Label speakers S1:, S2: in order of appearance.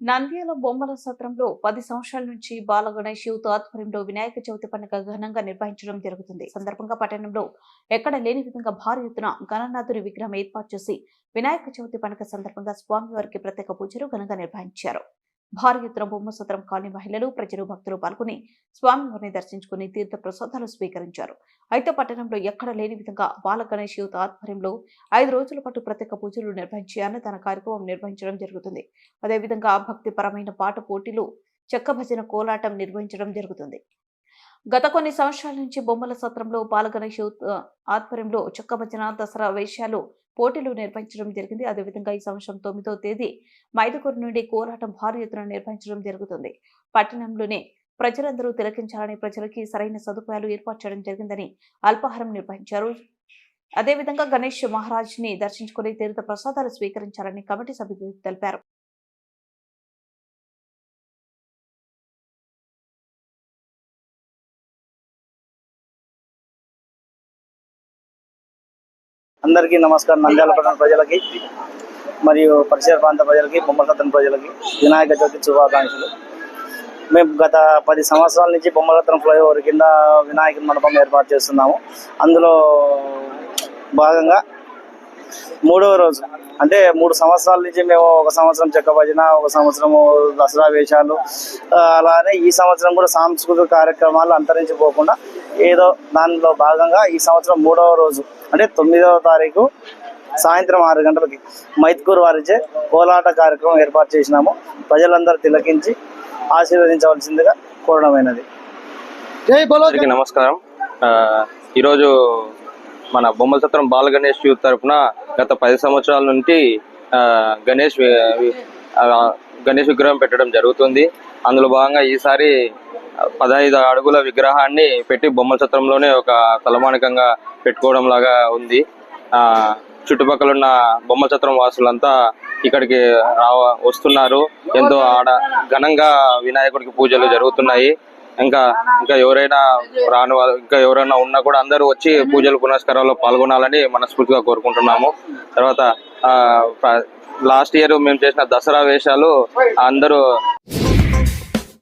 S1: నంద్యాల బొమ్మల సత్రంలో 10 సంవత్సరాల నుంచి బాల గణేష్ యూత్ ఆధ్వర్యంలో వినాయక చవితి పండుగ ఘనంగా నిర్వహించడం జరుగుతుంది. సందర్భంగా పట్టణంలో ఎక్కడ లేని విధంగా భారీ ఎత్తున గణనాథుడి విగ్రహం ఏర్పాటు చేసి వినాయక చవితి పండుగ సందర్భంగా స్వామివారికి ప్రత్యేక పూజలు ఘనంగా నిర్వహించారు. భారీ ఎత్తున బొమ్మ సత్రం కాలనీ మహిళలు, ప్రజలు, భక్తులు పాల్గొని స్వామివారిని దర్శించుకుని తీర్థ ప్రసాదాలు స్వీకరించారు. అయితే పట్టణంలో ఎక్కడ లేని విధంగా బాల గణేష్ యూత్ ఆధ్వర్యంలో 5 రోజుల పాటు ప్రత్యేక పూజలు నిర్వహించి అన్నదాన కార్యక్రమం నిర్వహించడం జరుగుతుంది. అదేవిధంగా భక్తిపరమైన పాట పోటీలు, చెక్క భజన, కోలాటం నిర్వహించడం జరుగుతుంది. గత కొన్ని సంవత్సరాల నుంచి బొమ్మల సత్రంలో బాల గణేష్ యూత్ ఆధ్వర్యంలో చెక్క భజన, దసరా వేషాలు పోటీలు నిర్వహించడం జరిగింది. అదేవిధంగా ఈ సంవత్సరం 9వ తేదీ మైదుకూరు నుండి కోలాటం భారీ ఎత్తున నిర్వహించడం జరుగుతుంది. పట్టణంలోనే ప్రజలందరూ తిలకించాలని, ప్రజలకి సరైన సదుపాయాలు ఏర్పాటు చేయడం జరిగిందని అల్పాహారం నిర్వహించారు. అదేవిధంగా గణేష్ మహారాజ్ ని దర్శించుకుని తీర్థ ప్రసాదాలు స్వీకరించాలని కమిటీ సభ్యులు తెలిపారు.
S2: అందరికీ నమస్కారం. నంద్యాల పట్టణ ప్రజలకి మరియు పరిసర ప్రాంత ప్రజలకి, బొమ్మల సత్రం ప్రజలకి వినాయక చవితి శుభాకాంక్షలు. మేము గత 10 సంవత్సరాల నుంచి బొమ్మల సత్రం ఫ్లైఓవర్ కింద వినాయక మండపం ఏర్పాటు చేస్తున్నాము. అందులో భాగంగా 3వ రోజు అంటే 3 సంవత్సరాల నుంచి మేము ఒక సంవత్సరం చెక్క భజన, ఒక సంవత్సరము దసరా వేషాలు, అలానే ఈ సంవత్సరం కూడా సాంస్కృతిక కార్యక్రమాలు అంతరించిపోకుండా ఏదో దానిలో భాగంగా ఈ సంవత్సరం 3వ రోజు అంటే 9వ తారీఖు సాయంత్రం 6 గంటలకి మైదుకూరు వారిచే కోలాట కార్యక్రమం ఏర్పాటు చేసినాము. ప్రజలందరూ తిలకించి ఆశీర్వదించవలసిందిగా కోరడమైనది.
S3: నమస్కారం. ఈరోజు మన బొమ్మల సత్రం బాల గణేష్ యూత్ తరఫున గత 10 సంవత్సరాల నుండి గణేష్ విగ్రహం పెట్టడం జరుగుతుంది. అందులో భాగంగా ఈసారి 15 అడుగుల విగ్రహాన్ని పెట్టి బొమ్మల సత్రంలోనే ఒక తలమానికంగా పెట్టుకోవడం లాగా ఉంది. చుట్టుపక్కల ఉన్న బొమ్మల సత్రం వాసులంతా ఇక్కడికి వస్తున్నారు. ఎంతో ఘనంగా వినాయకుడికి పూజలు జరుగుతున్నాయి. ఇంకా ఎవరైనా రాని వాళ్ళు, ఇంకా ఎవరైనా ఉన్నా కూడా అందరూ వచ్చి పూజలు పునస్కారాల్లో పాల్గొనాలని మనస్ఫూర్తిగా కోరుకుంటున్నాము. తర్వాత లాస్ట్ ఇయర్ మేము చేసిన దసరా వేషాలు అందరూ